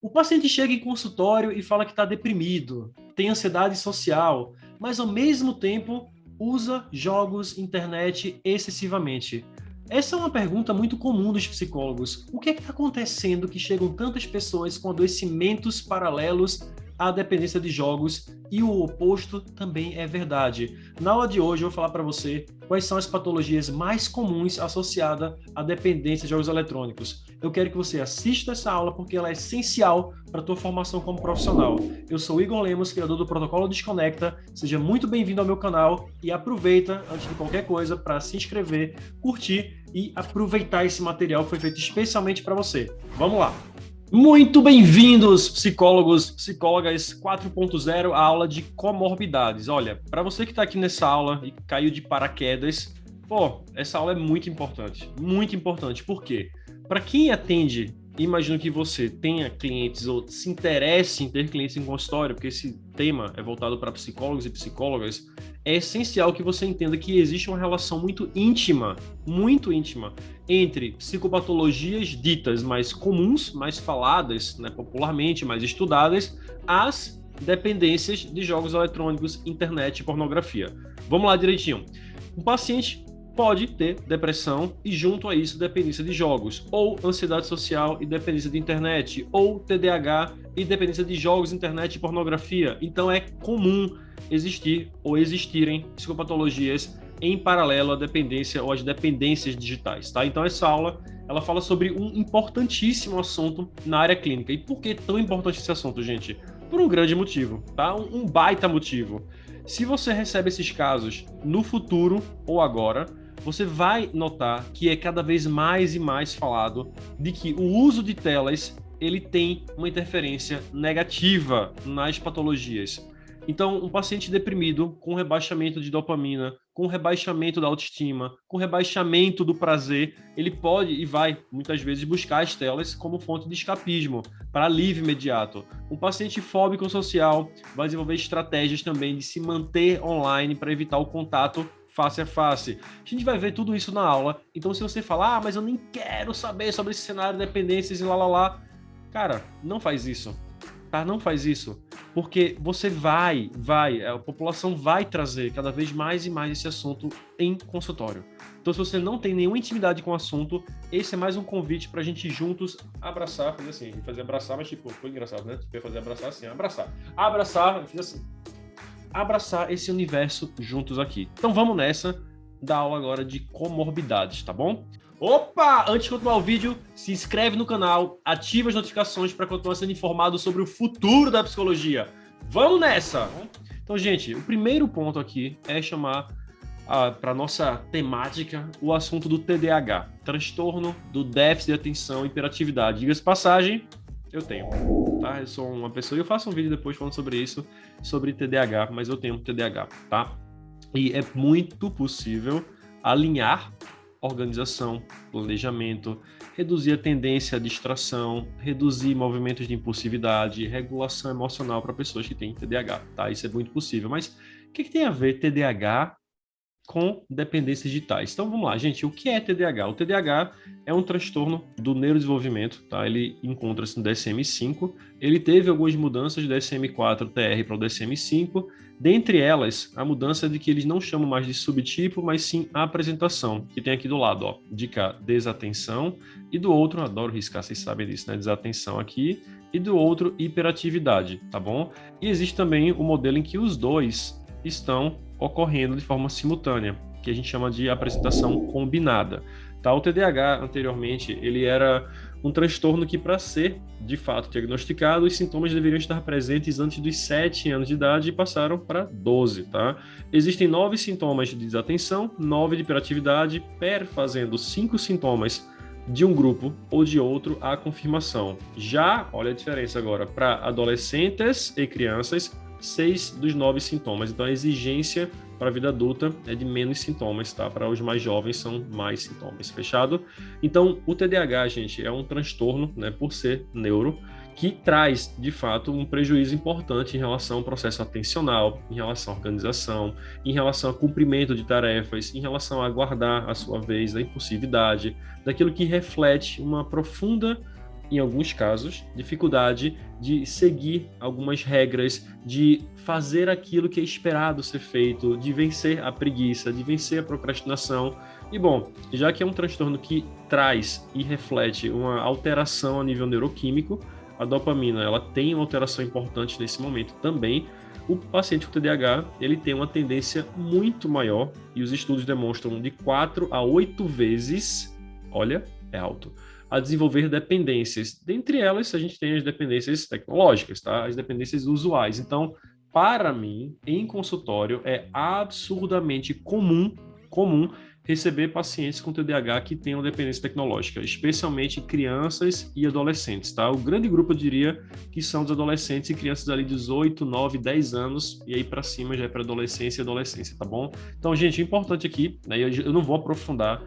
O paciente chega em consultório e fala que está deprimido, tem ansiedade social, mas ao mesmo tempo usa jogos, internet excessivamente. Essa é uma pergunta muito comum dos psicólogos. O que é que está acontecendo que chegam tantas pessoas com adoecimentos paralelos à dependência de jogos e o oposto também é verdade? Na aula de hoje eu vou falar para você quais são as patologias mais comuns associadas à dependência de jogos eletrônicos. Eu quero que você assista essa aula porque ela é essencial para a tua formação como profissional. Eu sou Igor Lemos, criador do Protocolo Desconecta. Seja muito bem-vindo ao meu canal e aproveita, antes de qualquer coisa, para se inscrever, curtir e aproveitar esse material que foi feito especialmente para você. Vamos lá! Muito bem-vindos, psicólogos, psicólogas 4.0, a aula de comorbidades. Olha, para você que está aqui nessa aula e caiu de paraquedas, essa aula é muito importante. Muito importante. Por quê? Para quem atende, imagino que você tenha clientes ou se interesse em ter clientes em consultório, porque esse tema é voltado para psicólogos e psicólogas, é essencial que você entenda que existe uma relação muito íntima entre psicopatologias ditas mais comuns, mais faladas, né, popularmente, mais estudadas, as dependências de jogos eletrônicos, internet e pornografia. Vamos lá direitinho. Um paciente pode ter depressão e, junto a isso, dependência de jogos, ou ansiedade social e dependência de internet, ou TDAH e dependência de jogos, internet e pornografia. Então, é comum existir ou existirem psicopatologias em paralelo à dependência ou às dependências digitais, tá? Então, essa aula, ela fala sobre um importantíssimo assunto na área clínica. E por que tão importante esse assunto, gente? Por um grande motivo, tá? Um baita motivo. Se você recebe esses casos no futuro ou agora, você vai notar que é cada vez mais e mais falado de que o uso de telas ele tem uma interferência negativa nas patologias. Então, um paciente deprimido, com rebaixamento de dopamina, com rebaixamento da autoestima, com rebaixamento do prazer, ele pode e vai, muitas vezes, buscar as telas como fonte de escapismo, para alívio imediato. Um paciente fóbico social vai desenvolver estratégias também de se manter online para evitar o contato face a face. A gente vai ver tudo isso na aula. Então, se você falar, mas eu nem quero saber sobre esse cenário de dependências e lá, cara, não faz isso. Tá? Não faz isso, porque você a população vai trazer cada vez mais e mais esse assunto em consultório. Então, se você não tem nenhuma intimidade com o assunto, esse é mais um convite pra gente juntos abraçar, fazer assim, fazer abraçar, mas tipo, foi engraçado, né? Tipo, fazer abraçar assim, abraçar, fiz assim, abraçar esse universo juntos aqui. Então, vamos nessa da aula agora de comorbidades, tá bom? Opa! Antes de continuar o vídeo, se inscreve no canal, ativa as notificações para continuar sendo informado sobre o futuro da psicologia. Vamos nessa! Então, gente, o primeiro ponto aqui é chamar para nossa temática o assunto do TDAH, transtorno do déficit de atenção e hiperatividade. Diga-se de passagem, eu tenho, tá? Eu sou uma pessoa, eu faço um vídeo depois falando sobre isso, sobre TDAH, mas eu tenho TDAH, tá? E é muito possível alinhar organização, planejamento, reduzir a tendência à distração, reduzir movimentos de impulsividade, regulação emocional para pessoas que têm TDAH, tá? Isso é muito possível. Mas o que tem a ver TDAH com dependências digitais? Então vamos lá, gente. O que é TDAH? O TDAH é um transtorno do neurodesenvolvimento, tá? Ele encontra-se no DSM-5. Ele teve algumas mudanças do DSM-4-TR para o DSM-5. Dentre elas, a mudança é de que eles não chamam mais de subtipo, mas sim apresentação, que tem aqui do lado, ó, de cá, desatenção, e do outro, adoro riscar, vocês sabem disso, né? Desatenção aqui, e do outro, hiperatividade, tá bom? E existe também o modelo em que os dois estão ocorrendo de forma simultânea, que a gente chama de apresentação combinada. Tá? O TDAH, anteriormente, ele era um transtorno que, para ser, de fato, diagnosticado, os sintomas deveriam estar presentes antes dos 7 anos de idade e passaram para 12, tá? Existem 9 sintomas de desatenção, 9 de hiperatividade, perfazendo 5 sintomas de um grupo ou de outro a confirmação. Já, olha a diferença agora, para adolescentes e crianças, 6 dos 9 sintomas. Então, a exigência para a vida adulta é de menos sintomas, tá? Para os mais jovens são mais sintomas, fechado? Então, o TDAH, gente, é um transtorno, né, por ser neuro, que traz, de fato, um prejuízo importante em relação ao processo atencional, em relação à organização, em relação ao cumprimento de tarefas, em relação a aguardar a sua vez, da impulsividade, daquilo que reflete uma profunda em alguns casos, dificuldade de seguir algumas regras, de fazer aquilo que é esperado ser feito, de vencer a preguiça, de vencer a procrastinação. E bom, já que é um transtorno que traz e reflete uma alteração a nível neuroquímico, a dopamina ela tem uma alteração importante nesse momento também. O paciente com TDAH ele tem uma tendência muito maior, e os estudos demonstram de 4 a 8 vezes, olha, é alto, a desenvolver dependências. Dentre elas, a gente tem as dependências tecnológicas, tá? As dependências usuais. Então, para mim, em consultório, é absurdamente comum receber pacientes com TDAH que tenham dependência tecnológica, especialmente crianças e adolescentes, tá? O grande grupo, eu diria, que são dos adolescentes e crianças ali de 18, 9, 10 anos, e aí para cima já é para adolescência e adolescência, tá bom? Então, gente, o importante aqui, né, eu não vou aprofundar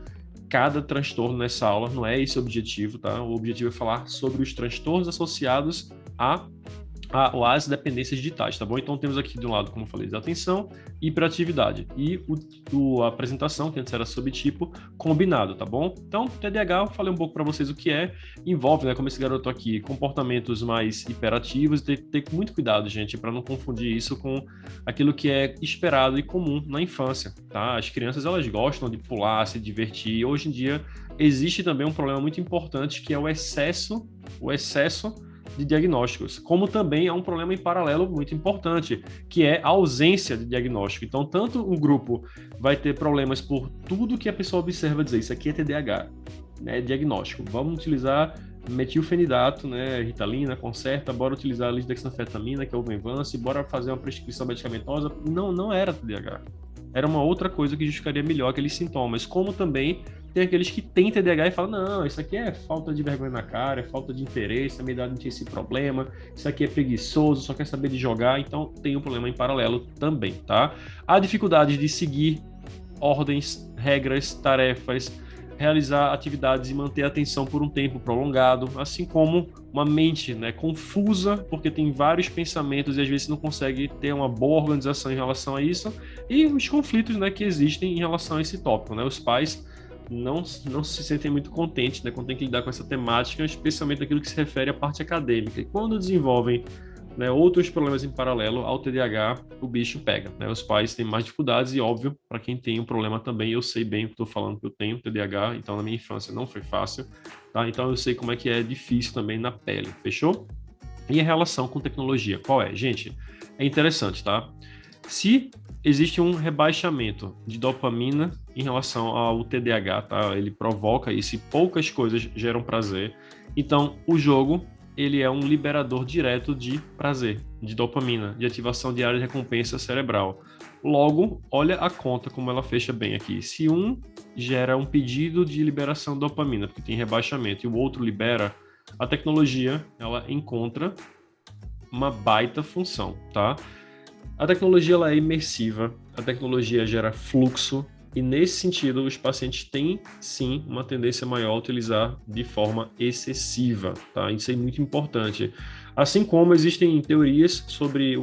cada transtorno nessa aula, não é esse o objetivo, tá? O objetivo é falar sobre os transtornos associados às dependências digitais, tá bom? Então temos aqui de um lado, como eu falei, desatenção, hiperatividade e a apresentação, que antes era subtipo, combinado, tá bom? Então, TDAH, eu falei um pouco para vocês o que é, envolve, né, como esse garoto aqui, comportamentos mais hiperativos, ter muito cuidado, gente, para não confundir isso com aquilo que é esperado e comum na infância, tá? As crianças, elas gostam de pular, se divertir, hoje em dia existe também um problema muito importante, que é o excesso de diagnósticos, como também é um problema em paralelo muito importante, que é a ausência de diagnóstico. Então, tanto um grupo vai ter problemas por tudo que a pessoa observa dizer, isso aqui é TDAH, né, diagnóstico. Vamos utilizar metilfenidato, né, Ritalina, Concerta, bora utilizar a lisdexanfetamina, que é o Venvance, bora fazer uma prescrição medicamentosa. Não era TDAH. Era uma outra coisa que justificaria melhor aqueles sintomas, como também tem aqueles que têm TDAH e falam, não, isso aqui é falta de vergonha na cara, é falta de interesse, a minha idade não tinha esse problema, isso aqui é preguiçoso, só quer saber de jogar, então tem um problema em paralelo também, tá? A dificuldade de seguir ordens, regras, tarefas, realizar atividades e manter a atenção por um tempo prolongado, assim como uma mente, né, confusa, porque tem vários pensamentos e às vezes não consegue ter uma boa organização em relação a isso, e os conflitos, né, que existem em relação a esse tópico, né? Os pais não se sentem muito contentes, né, quando tem que lidar com essa temática, especialmente aquilo que se refere à parte acadêmica. E quando desenvolvem, né, outros problemas em paralelo ao TDAH, o bicho pega, né? Os pais têm mais dificuldades e, óbvio, para quem tem um problema também, eu sei bem o que estou falando, que eu tenho TDAH, então na minha infância não foi fácil, tá? Então eu sei como é que é difícil também na pele, fechou? E a relação com tecnologia, qual é? Gente, é interessante, tá? Se existe um rebaixamento de dopamina em relação ao TDAH, tá? Ele provoca isso e poucas coisas geram prazer. Então, o jogo, ele é um liberador direto de prazer, de dopamina, de ativação de área de recompensa cerebral. Logo, olha a conta como ela fecha bem aqui. Se um gera um pedido de liberação de dopamina, porque tem rebaixamento, e o outro libera, a tecnologia, ela encontra uma baita função, tá? A tecnologia ela é imersiva, a tecnologia gera fluxo, e nesse sentido os pacientes têm sim uma tendência maior a utilizar de forma excessiva, tá? Isso é muito importante. Assim como existem teorias sobre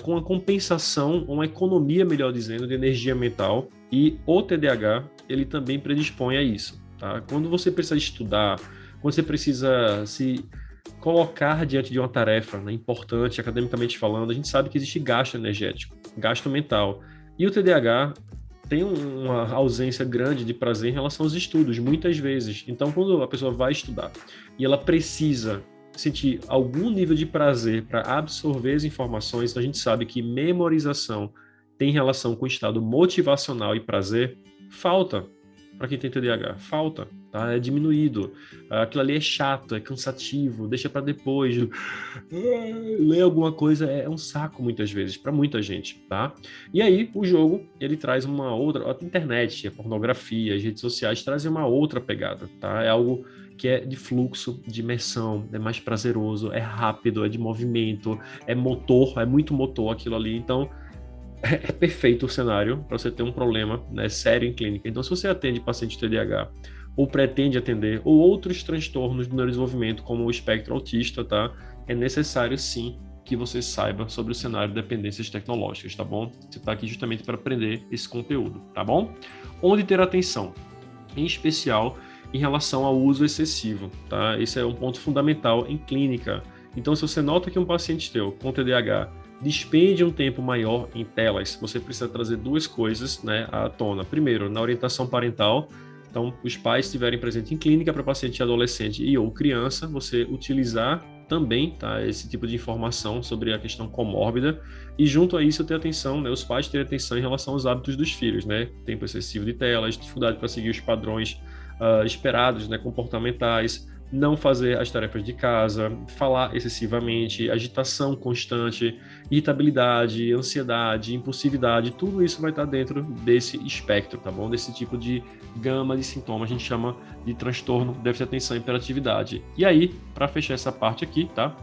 com a compensação, uma economia, melhor dizendo, de energia mental, e o TDAH ele também predispõe a isso, tá? Quando você precisa estudar, quando você precisa se colocar diante de uma tarefa, né, importante, academicamente falando, a gente sabe que existe gasto energético, gasto mental. E o TDAH tem uma ausência grande de prazer em relação aos estudos, muitas vezes. Então, quando a pessoa vai estudar e ela precisa sentir algum nível de prazer para absorver as informações, então a gente sabe que memorização tem relação com o estado motivacional e prazer, falta para quem tem TDAH, falta, tá? É diminuído. Aquilo ali é chato, é cansativo, deixa para depois. Ler alguma coisa é um saco muitas vezes, para muita gente, tá? E aí, o jogo, ele traz uma outra... A internet, a pornografia, as redes sociais trazem uma outra pegada, tá? É algo que é de fluxo, de imersão, é mais prazeroso, é rápido, é de movimento, é motor, é muito motor aquilo ali. Então, é perfeito o cenário para você ter um problema, né, sério em clínica. Então, se você atende paciente TDAH ou pretende atender, ou outros transtornos do neurodesenvolvimento, como o espectro autista, tá? É necessário, sim, que você saiba sobre o cenário de dependências tecnológicas, tá bom? Você está aqui justamente para aprender esse conteúdo, tá bom? Onde ter atenção? Em especial em relação ao uso excessivo, tá? Esse é um ponto fundamental em clínica. Então, se você nota que um paciente teu com TDAH despende um tempo maior em telas, você precisa trazer duas coisas, né, à tona. Primeiro, na orientação parental. Então, os pais estiverem presentes em clínica para paciente adolescente e ou criança, você utilizar também, tá, esse tipo de informação sobre a questão comórbida, e junto a isso ter atenção, né, os pais terem atenção em relação aos hábitos dos filhos, né, tempo excessivo de telas, dificuldade para seguir os padrões esperados, né, comportamentais, não fazer as tarefas de casa, falar excessivamente, agitação constante, irritabilidade, ansiedade, impulsividade, tudo isso vai estar dentro desse espectro, tá bom? Desse tipo de gama de sintomas, a gente chama de transtorno, déficit de atenção e hiperatividade. E aí, para fechar essa parte aqui, tá?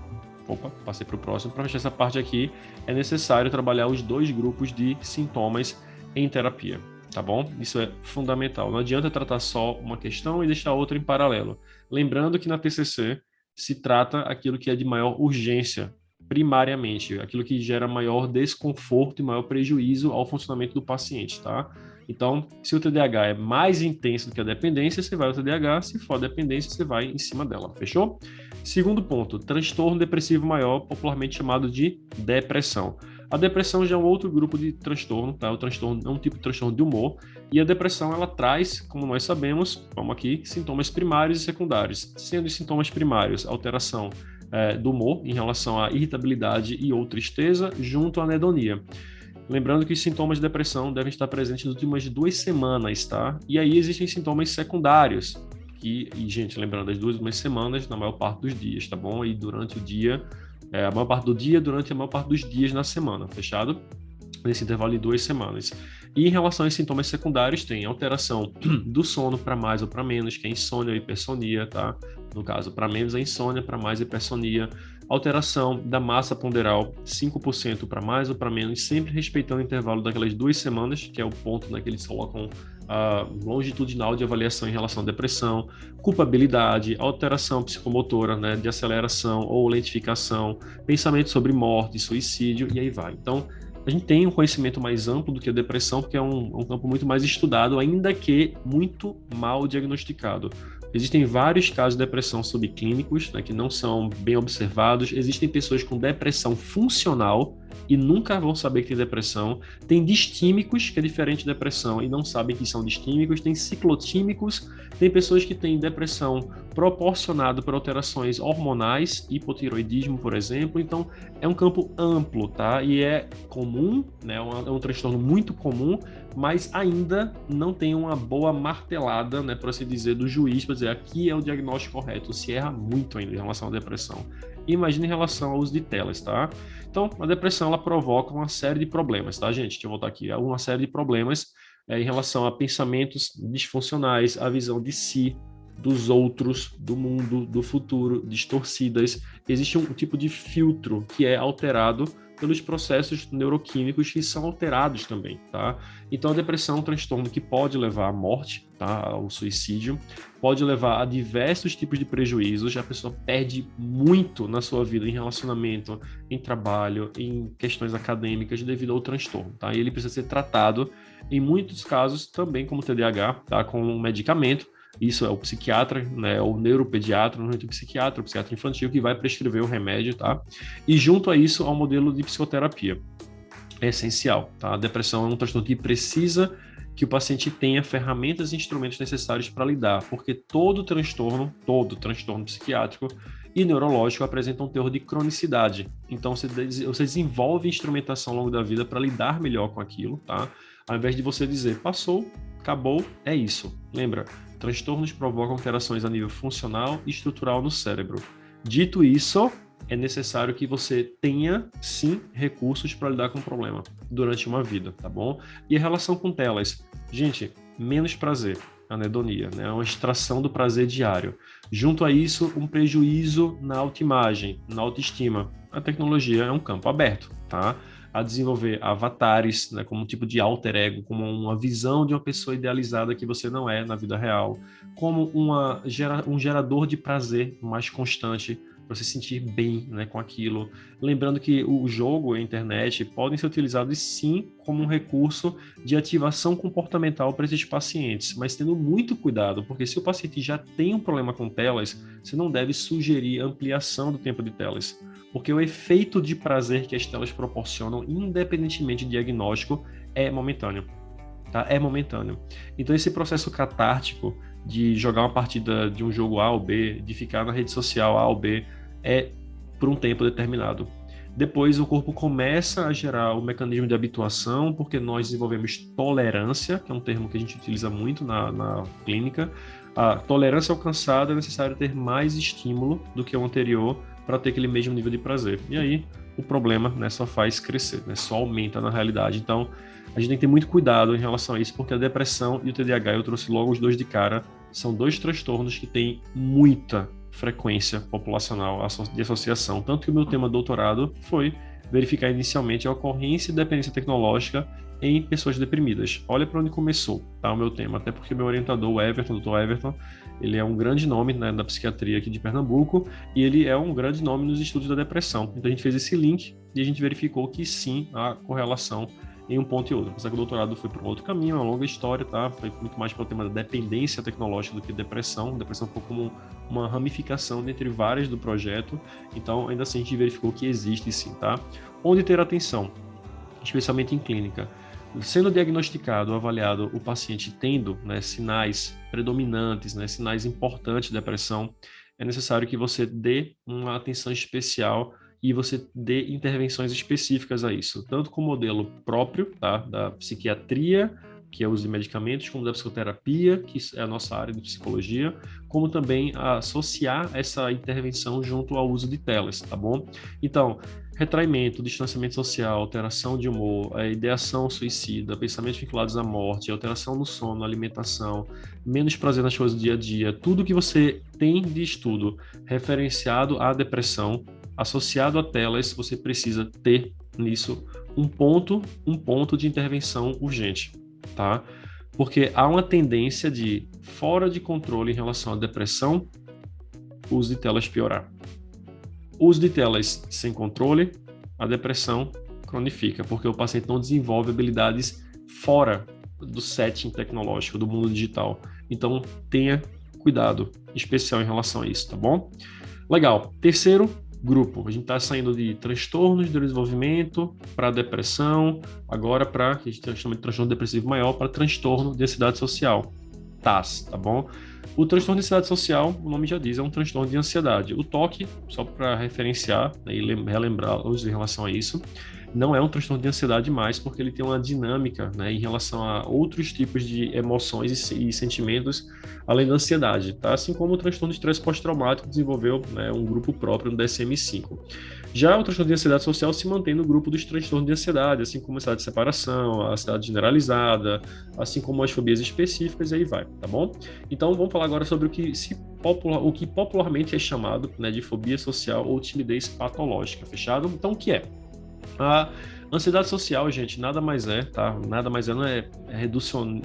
Opa, passei para o próximo. Para fechar essa parte aqui, é necessário trabalhar os dois grupos de sintomas em terapia, tá bom? Isso é fundamental. Não adianta tratar só uma questão e deixar outra em paralelo. Lembrando que na TCC se trata aquilo que é de maior urgência, primariamente, aquilo que gera maior desconforto e maior prejuízo ao funcionamento do paciente, tá? Então, se o TDAH é mais intenso do que a dependência, você vai ao TDAH, se for a dependência, você vai em cima dela, fechou? Segundo ponto, transtorno depressivo maior, popularmente chamado de depressão. A depressão já é um outro grupo de transtorno, tá? O transtorno é um tipo de transtorno de humor, e a depressão ela traz, como nós sabemos, vamos aqui, sintomas primários e secundários. Sendo os sintomas primários, alteração do humor em relação à irritabilidade e ou tristeza, junto à anedonia. Lembrando que os sintomas de depressão devem estar presentes nas últimas 2 semanas, tá? E aí existem sintomas secundários, gente, lembrando, as 2 últimas semanas, na maior parte dos dias, tá bom? E durante o dia, a maior parte do dia, durante a maior parte dos dias na semana, fechado? Nesse intervalo de 2 semanas. E em relação aos sintomas secundários, tem alteração do sono para mais ou para menos, que é insônia ou hipersonia, tá? No caso, para menos é insônia, para mais é hipersonia. Alteração da massa ponderal, 5% para mais ou para menos, sempre respeitando o intervalo daquelas 2 semanas, que é o ponto, né, que eles colocam longitudinal de avaliação em relação à depressão, culpabilidade, alteração psicomotora, né, de aceleração ou lentificação, pensamento sobre morte, suicídio, e aí vai. Então, a gente tem um conhecimento mais amplo do que a depressão, porque é um campo muito mais estudado, ainda que muito mal diagnosticado. Existem vários casos de depressão subclínicos, né, que não são bem observados. Existem pessoas com depressão funcional e nunca vão saber que tem depressão. Tem distímicos, que é diferente de depressão, e não sabem que são distímicos. Tem ciclotímicos, tem pessoas que têm depressão proporcionada por alterações hormonais, hipotiroidismo, por exemplo. Então, é um campo amplo, tá? E é comum, né? É um transtorno muito comum, mas ainda não tem uma boa martelada, né, por assim dizer, do juiz para dizer aqui é o diagnóstico correto. Se erra muito ainda em relação à depressão. Imagina em relação ao uso de telas, tá? Então, a depressão ela provoca uma série de problemas, tá, gente? Deixa eu voltar aqui. Uma série de problemas em relação a pensamentos disfuncionais, a visão de si, dos outros, do mundo, do futuro, distorcidas. Existe um tipo de filtro que é alterado pelos processos neuroquímicos que são alterados também, tá? Então, a depressão é um transtorno que pode levar à morte, tá? Ao suicídio, pode levar a diversos tipos de prejuízos, a pessoa perde muito na sua vida em relacionamento, em trabalho, em questões acadêmicas devido ao transtorno, tá? E ele precisa ser tratado, em muitos casos, também como TDAH, tá? Com um medicamento. Isso é o psiquiatra, né, o neuropediatra, normalmente o psiquiatra infantil, que vai prescrever o remédio, tá? E junto a isso, há um modelo de psicoterapia. É essencial, tá? A depressão é um transtorno que precisa que o paciente tenha ferramentas e instrumentos necessários para lidar, porque todo transtorno psiquiátrico e neurológico apresenta um teor de cronicidade. Então, você desenvolve instrumentação ao longo da vida para lidar melhor com aquilo, tá? Ao invés de você dizer, passou, acabou, é isso. Lembra, transtornos provocam alterações a nível funcional e estrutural no cérebro. Dito isso, é necessário que você tenha, sim, recursos para lidar com o problema durante uma vida, tá bom? E a relação com telas? Gente, menos prazer, anedonia, né? Uma extração do prazer diário. Junto a isso, um prejuízo na autoimagem, na autoestima. A tecnologia é um campo aberto, tá? A desenvolver avatares, né, como um tipo de alter ego, como uma visão de uma pessoa idealizada que você não é na vida real, como um gerador de prazer mais constante. para se sentir bem, né, com aquilo. Lembrando que o jogo e a internet podem ser utilizados sim como um recurso de ativação comportamental para esses pacientes, mas tendo muito cuidado, porque se o paciente já tem um problema com telas, você não deve sugerir ampliação do tempo de telas, porque o efeito de prazer que as telas proporcionam, independentemente de diagnóstico, é momentâneo. Tá? É momentâneo. Então esse processo catártico de jogar uma partida de um jogo A ou B, de ficar na rede social A ou B, é por um tempo determinado. Depois o corpo começa a gerar o mecanismo de habituação, porque nós desenvolvemos tolerância, que é um termo que a gente utiliza muito na clínica. A tolerância alcançada é necessário ter mais estímulo do que o anterior para ter aquele mesmo nível de prazer. E aí o problema, né, só faz crescer, né, só aumenta na realidade. Então a gente tem que ter muito cuidado em relação a isso, porque a depressão e o TDAH, eu trouxe logo os dois de cara, são dois transtornos que têm muita frequência populacional de associação. Tanto que o meu tema de doutorado foi verificar inicialmente a ocorrência e dependência tecnológica em pessoas deprimidas. Olha para onde começou, tá, o meu tema, até porque meu orientador, o Everton, o Dr. Everton, ele é um grande nome, né, da psiquiatria aqui de Pernambuco, e ele é um grande nome nos estudos da depressão. Então a gente fez esse link e a gente verificou que sim, há correlação em um ponto e outro. Apesar que o doutorado foi para um outro caminho, é uma longa história, tá? Foi muito mais para o tema da dependência tecnológica do que depressão. Depressão foi como uma ramificação dentre várias do projeto. Então, ainda assim, a gente verificou que existe sim, tá? Onde ter atenção, especialmente em clínica. Sendo diagnosticado, avaliado o paciente tendo, né, sinais predominantes, né, sinais importantes de depressão, é necessário que você dê uma atenção especial e você dê intervenções específicas a isso, tanto com o modelo próprio, tá, da psiquiatria, que é o uso de medicamentos, como da psicoterapia, que é a nossa área de psicologia, como também associar essa intervenção junto ao uso de telas, tá bom? Então, retraimento, distanciamento social, alteração de humor, ideação suicida, pensamentos vinculados à morte, alteração no sono, alimentação, menos prazer nas coisas do dia a dia, tudo que você tem de estudo referenciado à depressão, associado a telas, você precisa ter nisso um ponto de intervenção urgente, tá? Porque há uma tendência de, fora de controle em relação à depressão, o uso de telas piorar. O uso de telas sem controle, a depressão cronifica, porque o paciente não desenvolve habilidades fora do setting tecnológico, do mundo digital. Então, tenha cuidado especial em relação a isso, tá bom? Legal. Terceiro grupo, a gente está saindo de transtornos do desenvolvimento para depressão, agora para, que a gente chama de transtorno depressivo maior, para transtorno de ansiedade social, TAS, tá bom? O transtorno de ansiedade social, o nome já diz, é um transtorno de ansiedade. O TOC, só para referenciar, né, e relembrar-os em relação a isso, não é um transtorno de ansiedade mais, porque ele tem uma dinâmica, né, em relação a outros tipos de emoções e sentimentos, além da ansiedade, tá? Assim como o transtorno de estresse pós-traumático desenvolveu, né, um grupo próprio no DSM-5. Já o transtorno de ansiedade social se mantém no grupo dos transtornos de ansiedade, assim como a ansiedade de separação, a ansiedade generalizada, assim como as fobias específicas, e aí vai, tá bom? Então vamos falar agora sobre o que popularmente é chamado, né, de fobia social ou timidez patológica, fechado? Então o que é? A ansiedade social, gente, nada mais é, tá? Nada mais é, não é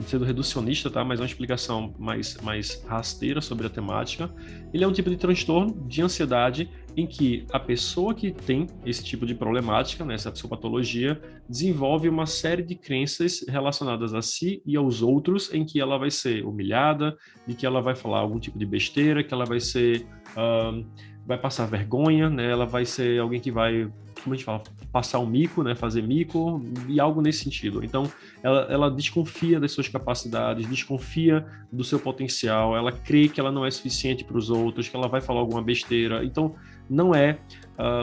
sendo reducionista, tá? Mas é uma explicação mais rasteira sobre a temática. Ele é um tipo de transtorno de ansiedade em que a pessoa que tem esse tipo de problemática, né, essa psicopatologia, desenvolve uma série de crenças relacionadas a si e aos outros, em que ela vai ser humilhada, de que ela vai falar algum tipo de besteira, que ela vai ser... vai passar vergonha, né? Ela vai ser alguém que vai, como a gente fala, passar um mico, né? Fazer mico e algo nesse sentido. Então, ela desconfia das suas capacidades, desconfia do seu potencial, ela crê que ela não é suficiente para os outros, que ela vai falar alguma besteira. Então, não é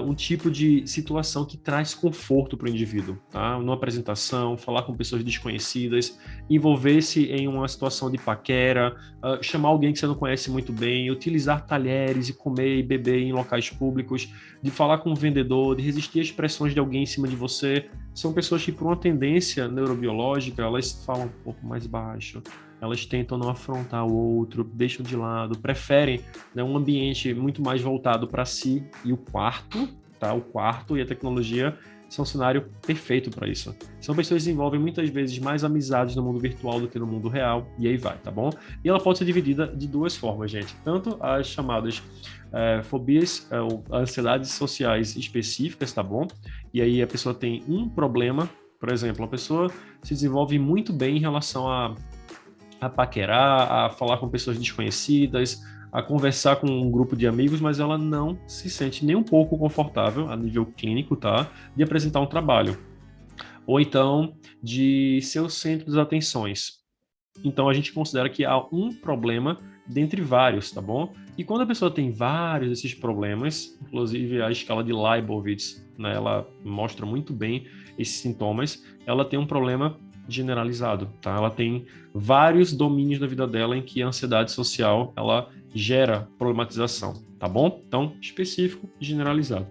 um tipo de situação que traz conforto para o indivíduo, tá? Numa apresentação, falar com pessoas desconhecidas, envolver-se em uma situação de paquera, chamar alguém que você não conhece muito bem, utilizar talheres e comer e beber em locais públicos, de falar com um vendedor, de resistir às pressões de alguém em cima de você. São pessoas que, por uma tendência neurobiológica, elas falam um pouco mais baixo, elas tentam não afrontar o outro, deixam de lado, preferem, né, um ambiente muito mais voltado para si, e o quarto, tá? O quarto e a tecnologia são um cenário perfeito para isso. São pessoas que desenvolvem muitas vezes mais amizades no mundo virtual do que no mundo real, e aí vai, tá bom? E ela pode ser dividida de duas formas, gente. Tanto as chamadas fobias ou ansiedades sociais específicas, tá bom? E aí a pessoa tem um problema, por exemplo, a pessoa se desenvolve muito bem em relação a paquerar, a falar com pessoas desconhecidas, a conversar com um grupo de amigos, mas ela não se sente nem um pouco confortável a nível clínico, tá? De apresentar um trabalho. Ou então de ser o centro das atenções. Então a gente considera que há um problema dentre vários, tá bom? E quando a pessoa tem vários desses problemas, inclusive a escala de Leibovitz, né, ela mostra muito bem esses sintomas, ela tem um problema generalizado, tá? Ela tem vários domínios da vida dela em que a ansiedade social, ela gera problematização, tá bom? Então, específico e generalizado.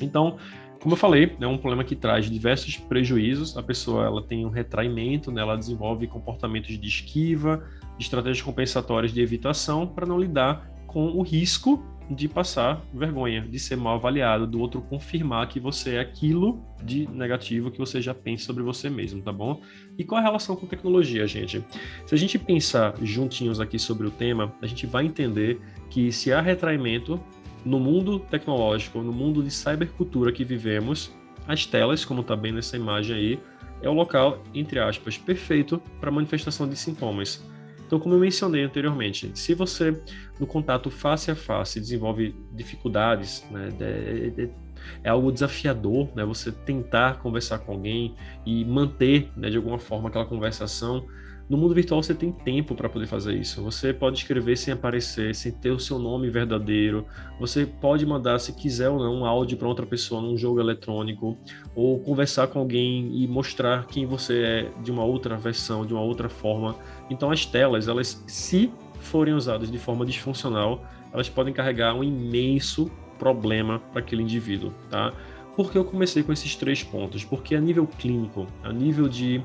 Então, como eu falei, é um problema que traz diversos prejuízos. A pessoa ela tem um retraimento, né? Ela desenvolve comportamentos de esquiva, estratégias compensatórias de evitação para não lidar com o risco de passar vergonha, de ser mal avaliado, do outro confirmar que você é aquilo de negativo que você já pensa sobre você mesmo, tá bom? E qual a relação com tecnologia, gente? Se a gente pensar juntinhos aqui sobre o tema, a gente vai entender que se há retraimento no mundo tecnológico, no mundo de cybercultura que vivemos, as telas, como está bem nessa imagem aí, é o local, entre aspas, perfeito para manifestação de sintomas. Então, como eu mencionei anteriormente, se você, no contato face a face, desenvolve dificuldades, né, é algo desafiador, né, você tentar conversar com alguém e manter, né, de alguma forma aquela conversação. No mundo virtual você tem tempo para poder fazer isso. Você pode escrever sem aparecer, sem ter o seu nome verdadeiro. Você pode mandar, se quiser ou não, um áudio para outra pessoa num jogo eletrônico, ou conversar com alguém e mostrar quem você é de uma outra versão, de uma outra forma. Então as telas, elas, se forem usadas de forma disfuncional, elas podem carregar um imenso problema para aquele indivíduo, tá? Por que eu comecei com esses 3 pontos? Porque a nível clínico, a nível de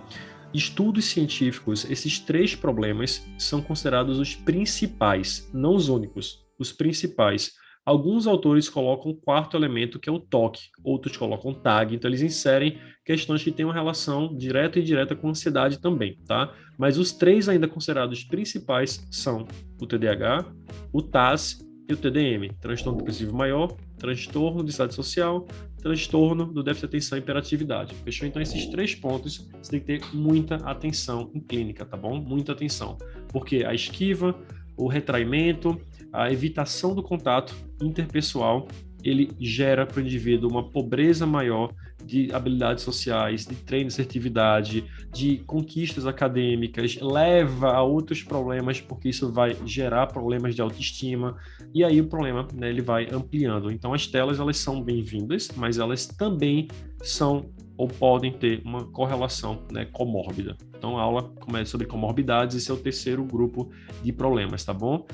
estudos científicos, esses 3 problemas são considerados os principais, não os únicos, os principais. Alguns autores colocam um 4º elemento, que é o toque, outros colocam tag, então eles inserem questões que têm uma relação direta e indireta com a ansiedade também, tá? Mas os 3 ainda considerados principais são o TDAH, o TAS e o TDM, transtorno depressivo maior, transtorno de ansiedade social, transtorno do déficit de atenção e hiperatividade. Fechou? Então, esses 3 pontos, você tem que ter muita atenção em clínica, tá bom? Muita atenção. Porque a esquiva, o retraimento, a evitação do contato interpessoal, ele gera para o indivíduo uma pobreza maior de habilidades sociais, de treino de assertividade, de conquistas acadêmicas, leva a outros problemas, porque isso vai gerar problemas de autoestima, e aí o problema, né, ele vai ampliando. Então as telas, elas são bem-vindas, mas elas também são ou podem ter uma correlação, né, comórbida. Então a aula começa sobre comorbidades, esse é o 3º grupo de problemas, tá bom?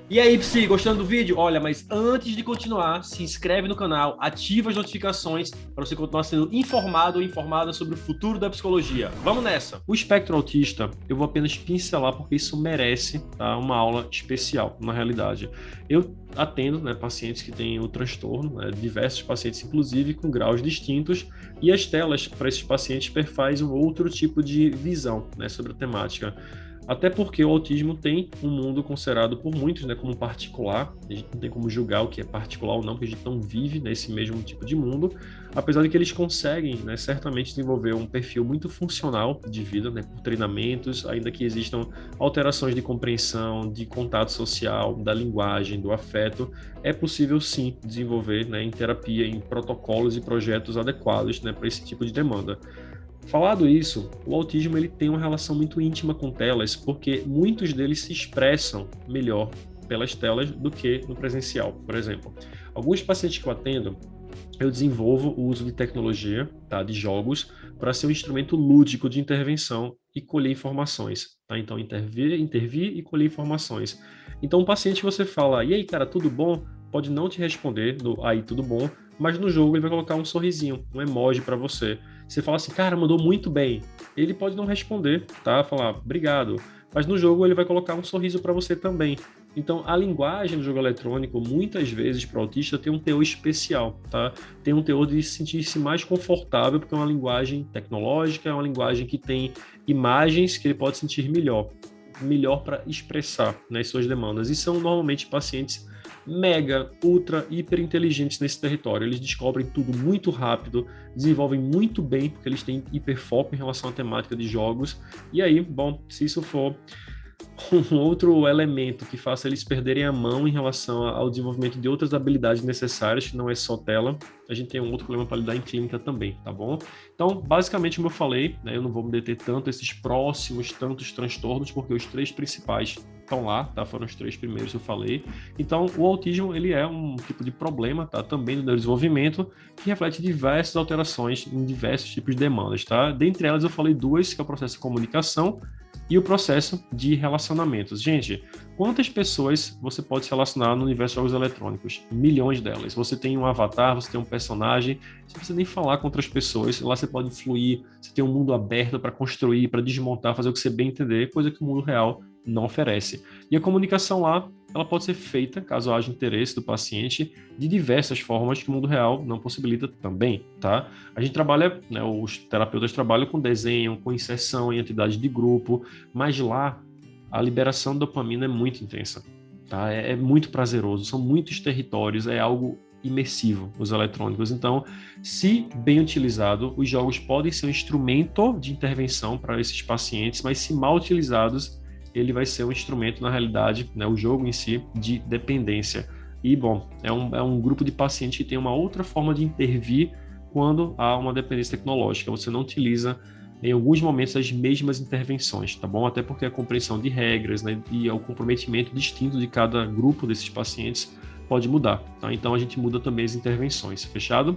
E aí, Psy, gostando do vídeo? Olha, mas antes de continuar, se inscreve no canal, ativa as notificações para você continuar sendo informado ou informada sobre o futuro da psicologia. Vamos nessa! O espectro autista, eu vou apenas pincelar porque isso merece, tá, uma aula especial, na realidade. Eu atendo, né, pacientes que têm o transtorno, né, diversos pacientes, inclusive, com graus distintos, e as telas para esses pacientes perfazem um outro tipo de visão, né, sobre a temática. Até porque o autismo tem um mundo considerado por muitos, né, como particular. A gente não tem como julgar o que é particular ou não, porque a gente não vive nesse mesmo tipo de mundo. Apesar de que eles conseguem, né, certamente desenvolver um perfil muito funcional de vida, né, por treinamentos, ainda que existam alterações de compreensão, de contato social, da linguagem, do afeto, é possível sim desenvolver, né, em terapia, em protocolos e projetos adequados, né, para esse tipo de demanda. Falado isso, o autismo ele tem uma relação muito íntima com telas, porque muitos deles se expressam melhor pelas telas do que no presencial, por exemplo. Alguns pacientes que eu atendo, eu desenvolvo o uso de tecnologia, tá, de jogos, para ser um instrumento lúdico de intervenção e colher informações. Tá? Então, intervir e colher informações. Então, um paciente que você fala, e aí, cara, tudo bom? Pode não te responder no aí, tudo bom, mas no jogo ele vai colocar um sorrisinho, um emoji para você. Você fala assim, cara, mandou muito bem. Ele pode não responder, tá? Falar, obrigado. Mas no jogo ele vai colocar um sorriso para você também. Então, a linguagem do jogo eletrônico, muitas vezes, para o autista, tem um teor especial, tá? Tem um teor de sentir-se mais confortável, porque é uma linguagem tecnológica, é uma linguagem que tem imagens que ele pode sentir melhor para expressar, né, suas demandas. E são normalmente pacientes mega, ultra, hiper inteligentes nesse território. Eles descobrem tudo muito rápido, desenvolvem muito bem, porque eles têm hiperfoco em relação à temática de jogos. E aí, bom, se isso for um outro elemento que faça eles perderem a mão em relação ao desenvolvimento de outras habilidades necessárias, que não é só tela, a gente tem um outro problema para lidar em clínica também, tá bom? Então, basicamente, como eu falei, né, eu não vou me deter tanto esses próximos tantos transtornos, porque os 3 principais estão lá, tá? Foram os 3 primeiros que eu falei. Então, o autismo, ele é um tipo de problema, tá? Também do neurodesenvolvimento, que reflete diversas alterações em diversos tipos de demandas, tá? Dentre elas, eu falei 2, que é o processo de comunicação e o processo de relacionamentos. Gente, quantas pessoas você pode se relacionar no universo de jogos eletrônicos? Milhões delas. Você tem um avatar, você tem um personagem, você não precisa nem falar com outras pessoas, lá você pode fluir, você tem um mundo aberto para construir, para desmontar, fazer o que você bem entender, coisa que o mundo real não oferece. E a comunicação lá, ela pode ser feita, caso haja interesse do paciente, de diversas formas que o mundo real não possibilita também, tá? A gente trabalha, né, os terapeutas trabalham com desenho, com inserção em atividades de grupo, mas lá a liberação de dopamina é muito intensa, tá? É muito prazeroso, são muitos territórios, é algo imersivo, os eletrônicos. Então, se bem utilizado, os jogos podem ser um instrumento de intervenção para esses pacientes, mas se mal utilizados, ele vai ser um instrumento, na realidade, né, o jogo em si, de dependência. E, bom, é um grupo de pacientes que tem uma outra forma de intervir quando há uma dependência tecnológica. Você não utiliza, em alguns momentos, as mesmas intervenções, tá bom? Até porque a compreensão de regras, né, e o comprometimento distinto de cada grupo desses pacientes pode mudar, tá? Então, a gente muda também as intervenções, fechado?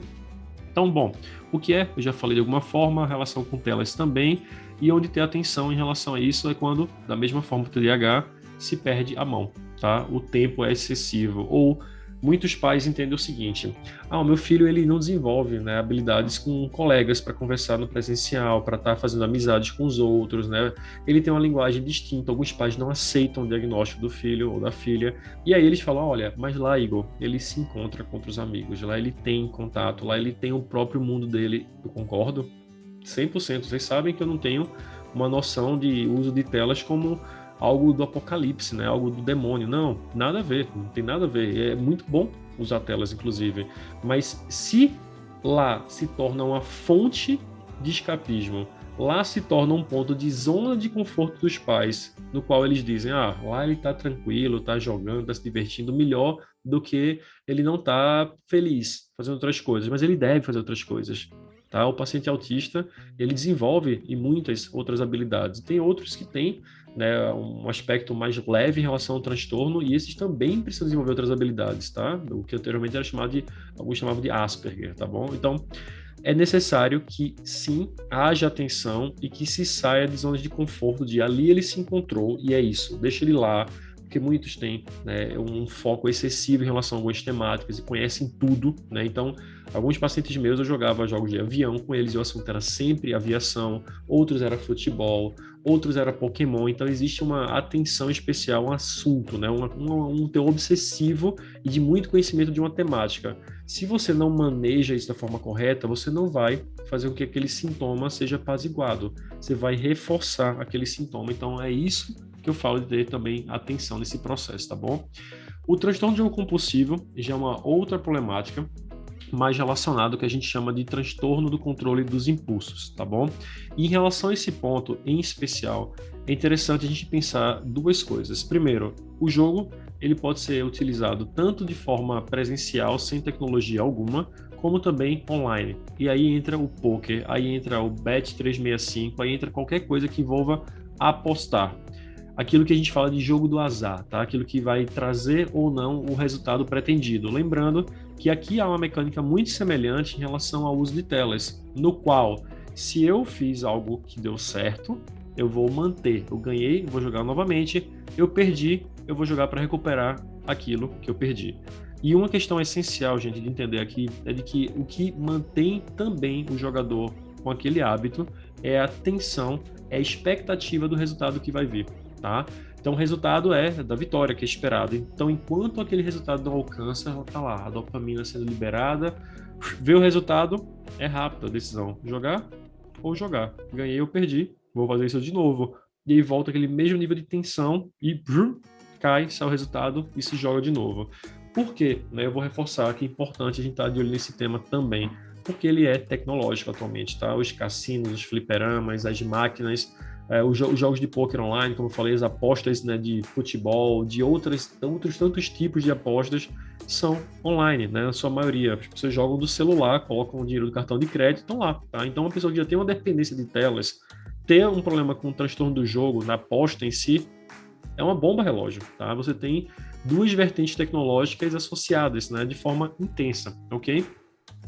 Então, bom, o que é? Eu já falei de alguma forma, a relação com telas também, e onde ter atenção em relação a isso é quando, da mesma forma que o TDAH, se perde a mão, tá? O tempo é excessivo, ou muitos pais entendem o seguinte: o meu filho ele não desenvolve, né, habilidades com colegas para conversar no presencial, para estar fazendo amizades com os outros, né? Ele tem uma linguagem distinta, alguns pais não aceitam o diagnóstico do filho ou da filha, e aí eles falam: olha, mas lá, Igor, ele se encontra com outros amigos, lá ele tem contato, lá ele tem o próprio mundo dele. Eu concordo 100%. Vocês sabem que eu não tenho uma noção de uso de telas como algo do apocalipse, né? Algo do demônio. Não, nada a ver, não tem nada a ver. É muito bom usar telas, inclusive. Mas se lá se torna uma fonte de escapismo, lá se torna um ponto de zona de conforto dos pais, no qual eles dizem: lá ele tá tranquilo, tá jogando, tá se divertindo melhor do que ele não tá feliz fazendo outras coisas, mas ele deve fazer outras coisas. Tá? O paciente autista, ele desenvolve e muitas outras habilidades. Tem outros que têm, né, um aspecto mais leve em relação ao transtorno, e esses também precisam desenvolver outras habilidades, tá? O que anteriormente era chamado de, alguns chamavam de Asperger, tá bom? Então, é necessário que, sim, haja atenção e que se saia de zonas de conforto, de ali ele se encontrou e é isso, deixa ele lá, porque muitos têm, né, um foco excessivo em relação a algumas temáticas e conhecem tudo, né? Então, alguns pacientes meus eu jogava jogos de avião com eles e o assunto era sempre aviação, outros era futebol, outros era Pokémon, então existe uma atenção especial ao assunto, né? Um teor obsessivo e de muito conhecimento de uma temática. Se você não maneja isso da forma correta, você não vai fazer com que aquele sintoma seja apaziguado, você vai reforçar aquele sintoma. Então é isso que eu falo de ter também atenção nesse processo, tá bom? O transtorno de jogo compulsivo já é uma outra problemática, mais relacionado ao que a gente chama de transtorno do controle dos impulsos, tá bom? E em relação a esse ponto em especial, é interessante a gente pensar duas coisas. Primeiro, o jogo ele pode ser utilizado tanto de forma presencial, sem tecnologia alguma, como também online. E aí entra o poker, aí entra o Bet365, aí entra qualquer coisa que envolva apostar. Aquilo que a gente fala de jogo do azar, tá? Aquilo que vai trazer ou não o resultado pretendido. Lembrando que aqui há uma mecânica muito semelhante em relação ao uso de telas, no qual, se eu fiz algo que deu certo, eu vou manter. Eu ganhei, eu vou jogar novamente. Eu perdi, eu vou jogar para recuperar aquilo que eu perdi. E uma questão essencial, gente, de entender aqui é de que o que mantém também o jogador com aquele hábito é a tensão, é a expectativa do resultado que vai vir. Tá? Então o resultado é da vitória que é esperado. Então enquanto aquele resultado não alcança, ela tá lá, a dopamina sendo liberada, vê o resultado, é rápido a decisão, jogar ou jogar. Ganhei ou perdi, vou fazer isso de novo. E aí volta aquele mesmo nível de tensão e cai, sai o resultado e se joga de novo. Por quê? Né, eu vou reforçar que é importante a gente estar de olho nesse tema também, porque ele é tecnológico atualmente, tá? Os cassinos, os fliperamas, as máquinas, os jogos de pôquer online, como eu falei, as apostas, né, de futebol, de outros tantos tipos de apostas são online, né? Na sua maioria. As pessoas jogam do celular, colocam o dinheiro do cartão de crédito e estão lá, tá? Então, uma pessoa que já tem uma dependência de telas, ter um problema com o transtorno do jogo, na aposta em si, é uma bomba relógio, tá? Você tem duas vertentes tecnológicas associadas, né, de forma intensa, ok?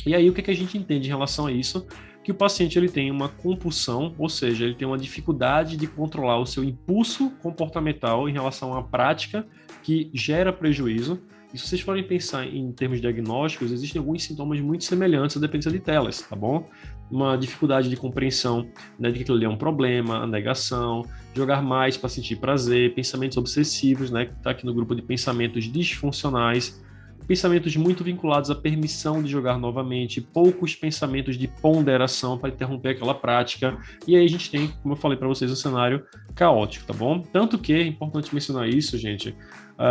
E aí, o que a gente entende em relação a isso? Que o paciente ele tem uma compulsão, ou seja, ele tem uma dificuldade de controlar o seu impulso comportamental em relação à prática que gera prejuízo. E se vocês forem pensar em termos diagnósticos, existem alguns sintomas muito semelhantes à dependência de telas, tá bom? Uma dificuldade de compreensão, né, de que aquilo ali é um problema, a negação, jogar mais para sentir prazer, pensamentos obsessivos, né, que está aqui no grupo de pensamentos disfuncionais, pensamentos muito vinculados à permissão de jogar novamente, poucos pensamentos de ponderação para interromper aquela prática, e aí a gente tem, como eu falei para vocês, um cenário caótico, tá bom? Tanto que é importante mencionar isso, gente,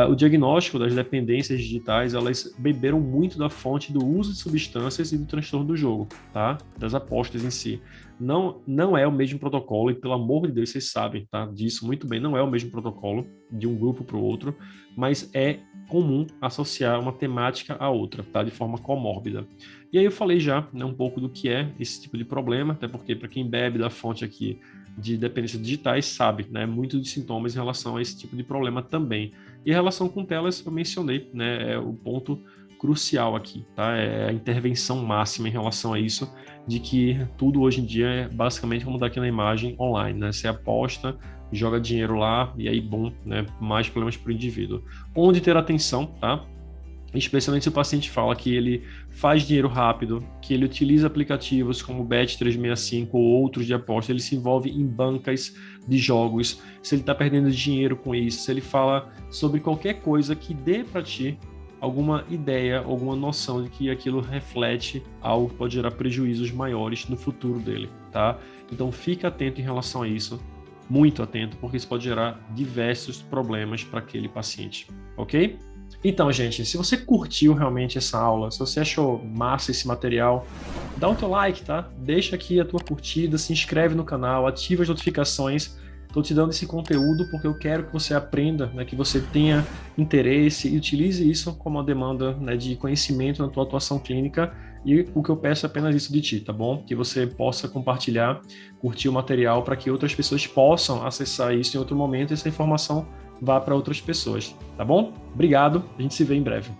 o diagnóstico das dependências digitais, elas beberam muito da fonte do uso de substâncias e do transtorno do jogo, tá? Das apostas em si. Não é o mesmo protocolo, e pelo amor de Deus, vocês sabem, tá? Disso muito bem, não é o mesmo protocolo de um grupo para o outro, mas é comum associar uma temática à outra, tá? De forma comórbida. E aí eu falei já, né, um pouco do que é esse tipo de problema, até porque para quem bebe da fonte aqui de dependências digitais sabe, né, muitos dos sintomas em relação a esse tipo de problema também. E a relação com telas, eu mencionei, né, é o ponto crucial aqui, tá? É a intervenção máxima em relação a isso, de que tudo hoje em dia é basicamente como está aqui na imagem online, né? Você aposta, joga dinheiro lá e aí, bom, né? Mais problemas para o indivíduo. Onde ter atenção, tá? Especialmente se o paciente fala que ele faz dinheiro rápido, que ele utiliza aplicativos como Bet365 ou outros de aposta, ele se envolve em bancas de jogos, se ele está perdendo dinheiro com isso, se ele fala sobre qualquer coisa que dê para ti alguma ideia, alguma noção de que aquilo reflete algo que pode gerar prejuízos maiores no futuro dele, tá? Então fica atento em relação a isso, muito atento, porque isso pode gerar diversos problemas para aquele paciente, ok? Então, gente, se você curtiu realmente essa aula, se você achou massa esse material, dá o teu like, tá? Deixa aqui a tua curtida, se inscreve no canal, ativa as notificações. Estou te dando esse conteúdo porque eu quero que você aprenda, né, que você tenha interesse e utilize isso como uma demanda, né, de conhecimento na tua atuação clínica. E o que eu peço é apenas isso de ti, tá bom? Que você possa compartilhar, curtir o material para que outras pessoas possam acessar isso em outro momento e essa informação vá para outras pessoas, tá bom? Obrigado, a gente se vê em breve.